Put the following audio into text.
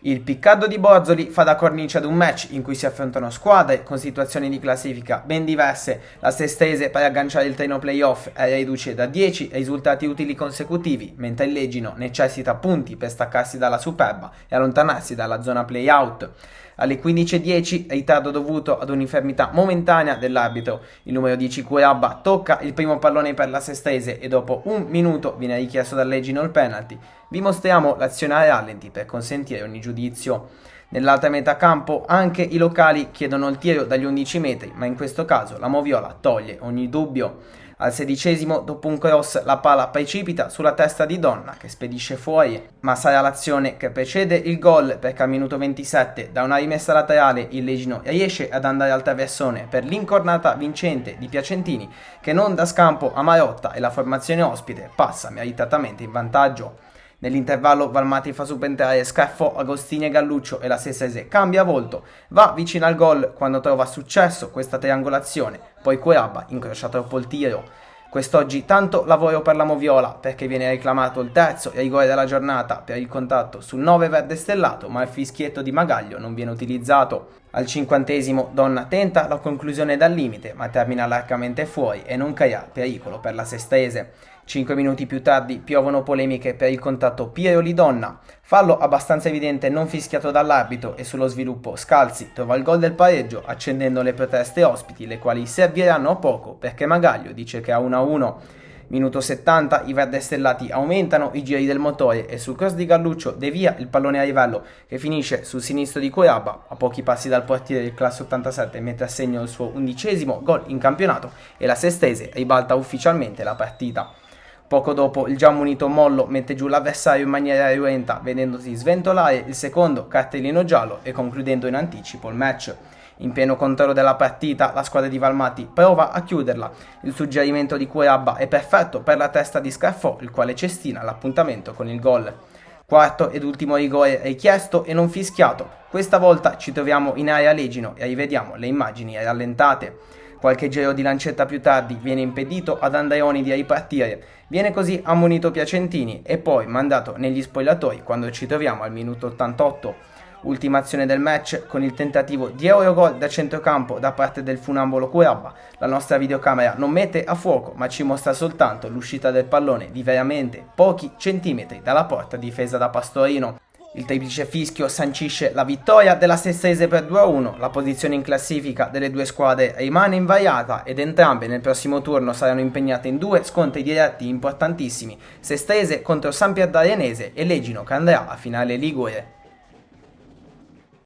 Il piccardo di Borzoli fa da cornice ad un match in cui si affrontano squadre con situazioni di classifica ben diverse. La Sestese per agganciare il treno playoff e riduce da 10 risultati utili consecutivi, mentre il Legino necessita punti per staccarsi dalla Superba e allontanarsi dalla zona playout. Alle 15:10, ritardo dovuto ad un'infermità momentanea dell'arbitro. Il numero 10 Curabba tocca il primo pallone per la Sestese e dopo un minuto viene richiesto dal Legino il penalty. Vi mostriamo l'azione a rallenti per consentire ogni giudizio. Nell'altra metà campo anche i locali chiedono il tiro dagli 11 metri, ma in questo caso la Moviola toglie ogni dubbio. Al 16esimo, dopo un cross, la palla precipita sulla testa di Donna che spedisce fuori, ma sarà l'azione che precede il gol perché al minuto 27 da una rimessa laterale il Legino riesce ad andare al traversone per l'incornata vincente di Piacentini che non dà scampo a Marotta e la formazione ospite passa meritatamente in vantaggio. Nell'intervallo Valmati fa subentrare Scaffo, Agostini e Galluccio e la Sestese cambia volto, va vicino al gol quando trova successo questa triangolazione, poi Curabba incrocia troppo il tiro. Quest'oggi tanto lavoro per la Moviola perché viene reclamato il terzo rigore della giornata per il contatto sul 9 verde stellato, ma il fischietto di Magaglio non viene utilizzato. Al 50esimo Donna tenta la conclusione dal limite ma termina largamente fuori e non crea pericolo per la Sestese. 5 minuti più tardi piovono polemiche per il contatto Pierioli-Donna, fallo abbastanza evidente non fischiato dall'arbitro e sullo sviluppo Scalzi trova il gol del pareggio accendendo le proteste ospiti, le quali serviranno a poco perché Magaglio dice che è 1-1. Minuto 70, i verdestellati aumentano i giri del motore e sul cross di Galluccio devia il pallone a livello che finisce sul sinistro di Curabba, a pochi passi dal portiere del classe 87 mette a segno il suo 11° gol in campionato e la Sestese ribalta ufficialmente la partita. Poco dopo il già munito Mollo mette giù l'avversario in maniera irruenta, vedendosi sventolare il secondo cartellino giallo e concludendo in anticipo il match. In pieno controllo della partita, la squadra di Valmati prova a chiuderla. Il suggerimento di Curabba è perfetto per la testa di Scaffò, il quale cestina l'appuntamento con il gol. Quarto ed ultimo rigore richiesto e non fischiato. Questa volta ci troviamo in area Legino e rivediamo le immagini rallentate. Qualche giro di lancetta più tardi viene impedito ad Andreoni di ripartire, viene così ammonito Piacentini e poi mandato negli spogliatoi quando ci troviamo al minuto 88. Ultima azione del match con il tentativo di Eurogol da centrocampo da parte del funambolo Curabba. La nostra videocamera non mette a fuoco ma ci mostra soltanto l'uscita del pallone di veramente pochi centimetri dalla porta difesa da Pastorino. Il triplice fischio sancisce la vittoria della Sestese per 2-1, la posizione in classifica delle due squadre rimane invariata ed entrambe nel prossimo turno saranno impegnate in due scontri diretti importantissimi, Sestese contro San Pier d'Arienese e Legino che andrà a finale Ligure.